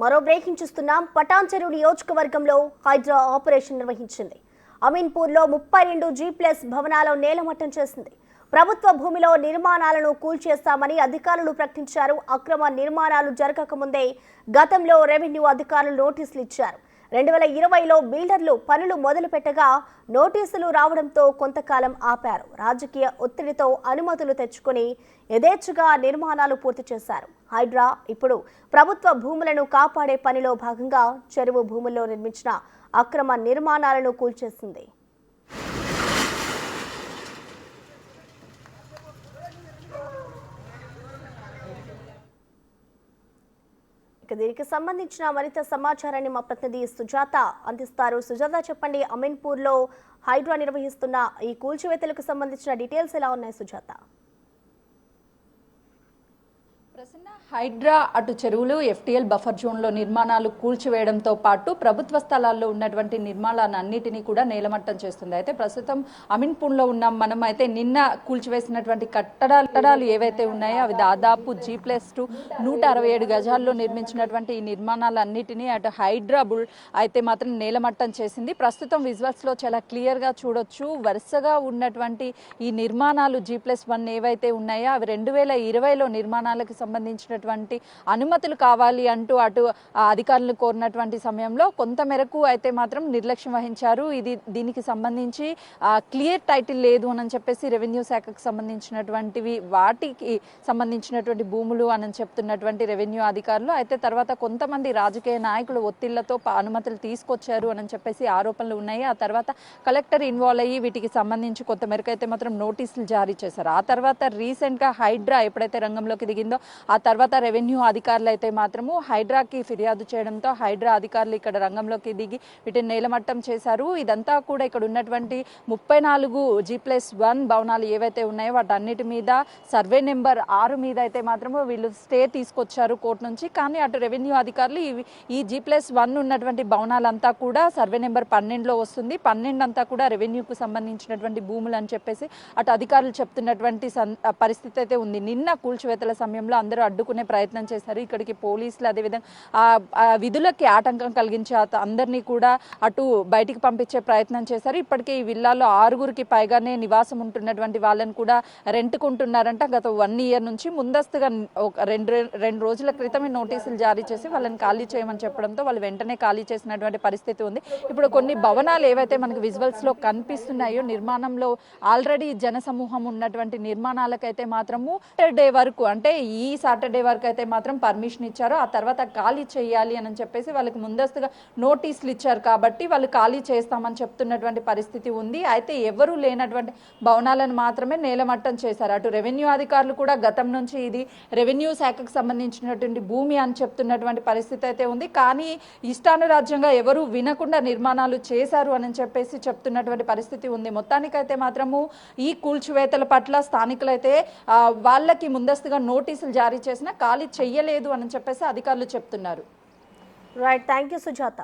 మరో బ్రేకింగ్ చూస్తున్నాం. పటాన్చెరు నియోజకవర్గంలో హైడ్రా ఆపరేషన్ నిర్వహించింది. అమీన్పూర్లో 32 G+ భవనాల నేలమట్టం చేసింది. ప్రభుత్వ భూమిలో నిర్మాణాలను కూల్చేస్తామని అధికారులు ప్రకటించారు. అక్రమ నిర్మాణాలు జరగకముందే గతంలో రెవెన్యూ అధికారులు నోటీసులు ఇచ్చారు. 2020లో బిల్డర్లు పనులు మొదలుపెట్టగా నోటీసులు రావడంతో కొంతకాలం ఆపారు. రాజకీయ ఒత్తిడితో అనుమతులు తెచ్చుకొని యథేచ్ఛగా నిర్మాణాలు పూర్తి చేశారు. హైడ్రా ఇప్పుడు ప్రభుత్వ భూములను కాపాడే పనిలో భాగంగా చెరువు భూముల్లో నిర్మించిన అక్రమ నిర్మాణాలను కూల్చేసింది. దీనికి సంబంధించిన మరింత సమాచారాన్ని మా ప్రతినిధి సుజాత అందిస్తారు. సుజాత, చెప్పండి, అమీన్పూర్లో హైడ్రా నిర్వహిస్తున్న ఈ కూల్చివేతలకు సంబంధించిన డీటెయిల్స్ ఎలా ఉన్నాయి సుజాత? ప్రసన్న, హైడ్రా అటు చెరువులు FTL బఫర్ జోన్లో నిర్మాణాలు కూల్చివేయడంతో పాటు ప్రభుత్వ స్థలాల్లో ఉన్నటువంటి నిర్మాణాలన్నిటినీ కూడా నేలమట్టం చేస్తుంది. అయితే ప్రస్తుతం అమీన్పూర్లో ఉన్నాం మనం. అయితే నిన్న కూల్చివేసినటువంటి కట్టడాలు ఏవైతే ఉన్నాయో అవి దాదాపు G+2 167 గజాల్లో నిర్మించినటువంటి ఈ నిర్మాణాలన్నిటినీ అటు హైడ్రా అయితే మాత్రం నేలమట్టం చేసింది. ప్రస్తుతం విజువల్స్లో చాలా క్లియర్గా చూడొచ్చు. వరుసగా ఉన్నటువంటి ఈ నిర్మాణాలు G+1 ఏవైతే ఉన్నాయో అవి 2020లో నిర్మాణాలకు సంబంధించినటువంటి అనుమతులు కావాలి అంటూ అటు అధికారులు కోరినటువంటి సమయంలో కొంత మేరకు అయితే మాత్రం నిర్లక్ష్యం వహించారు. దీనికి సంబంధించి క్లియర్ టైటిల్ లేదు అని చెప్పేసి రెవెన్యూ శాఖకు సంబంధించినటువంటివి వాటికి సంబంధించినటువంటి భూములు అని చెప్తున్నటువంటి రెవెన్యూ అధికారులు అయితే తర్వాత కొంతమంది రాజకీయ నాయకులు ఒత్తిళ్లతో అనుమతులు తీసుకొచ్చారు అని చెప్పేసి ఆరోపణలు ఉన్నాయి. ఆ తర్వాత కలెక్టర్ ఇన్వాల్వ్ అయ్యి వీటికి సంబంధించి కొంత మేరకు అయితే మాత్రం నోటీసులు జారీ చేశారు. ఆ తర్వాత రీసెంట్గా హైడ్రా ఎప్పుడైతే రంగంలోకి దిగిందో ఆ తర్వాత రెవెన్యూ అధికారులు అయితే మాత్రము హైడ్రాకి ఫిర్యాదు చేయడంతో హైడ్రా అధికారులు ఇక్కడ రంగంలోకి దిగి వీటిని నేలమట్టం చేశారు. ఇదంతా కూడా ఇక్కడ ఉన్నటువంటి 34 G+1 భవనాలు ఏవైతే ఉన్నాయో వాటన్నిటి మీద సర్వే నెంబర్ 6 మీద అయితే మాత్రము వీళ్ళు స్టే తీసుకొచ్చారు కోర్టు నుంచి. కానీ అటు రెవెన్యూ అధికారులు ఈ G+1 ఉన్నటువంటి భవనాలంతా కూడా సర్వే నెంబర్ 12లో వస్తుంది. 12 అంతా కూడా రెవెన్యూకు సంబంధించినటువంటి భూములు అని చెప్పేసి అటు అధికారులు చెప్తున్నటువంటి పరిస్థితి అయితే ఉంది. నిన్న కూల్చివేతల సమయంలో అందరూ అడ్డుకునే ప్రయత్నం చేశారు. ఇక్కడికి పోలీసులు అదేవిధంగా విధులకి ఆటంకం కలిగించే అందరినీ కూడా అటు బయటికి పంపించే ప్రయత్నం చేశారు. ఇప్పటికే ఈ విల్లాలో 6గురికి పైగానే నివాసం ఉంటున్నటువంటి వాళ్ళని కూడా రెంట్కుంటున్నారంట. గత 1 ఇయర్ నుంచి ముందస్తుగా రెండు రోజుల క్రితమే నోటీసులు జారీ చేసి వాళ్ళని ఖాళీ చేయమని చెప్పడంతో వాళ్ళు వెంటనే ఖాళీ చేసినటువంటి పరిస్థితి ఉంది. ఇప్పుడు కొన్ని భవనాలు ఏవైతే మనకు విజువల్స్లో కనిపిస్తున్నాయో నిర్మాణంలో ఆల్రెడీ జనసమూహం ఉన్నటువంటి నిర్మాణాలకైతే మాత్రము సాటర్డే వరకు అంటే ఈ సాటర్డే వరకు అయితే మాత్రం పర్మిషన్ ఇచ్చారు. ఆ తర్వాత ఖాళీ చేయాలి అని చెప్పేసి వాళ్ళకి ముందస్తుగా నోటీసులు ఇచ్చారు. కాబట్టి వాళ్ళు ఖాళీ చేస్తామని చెప్తున్నటువంటి పరిస్థితి ఉంది. అయితే ఎవరు లేనటువంటి భవనాలను మాత్రమే నేలమట్టం చేశారు. అటు రెవెన్యూ అధికారులు కూడా గతం నుంచి ఇది రెవెన్యూ శాఖకు సంబంధించినటువంటి భూమి అని చెప్తున్నటువంటి పరిస్థితి అయితే ఉంది. కానీ ఇష్టానురాజ్యంగా ఎవరు వినకుండా నిర్మాణాలు చేశారు అని చెప్పేసి చెప్తున్నటువంటి పరిస్థితి ఉంది. మొత్తానికైతే మాత్రము ఈ కూల్చివేతల పట్ల స్థానికులైతే వాళ్ళకి ముందస్తుగా నోటీసులు జారీ చేసినా ఖాళీ చెయ్యలేదు అని చెప్పేసి అధికారులు చెప్తున్నారు. Right, thank you Sujatha.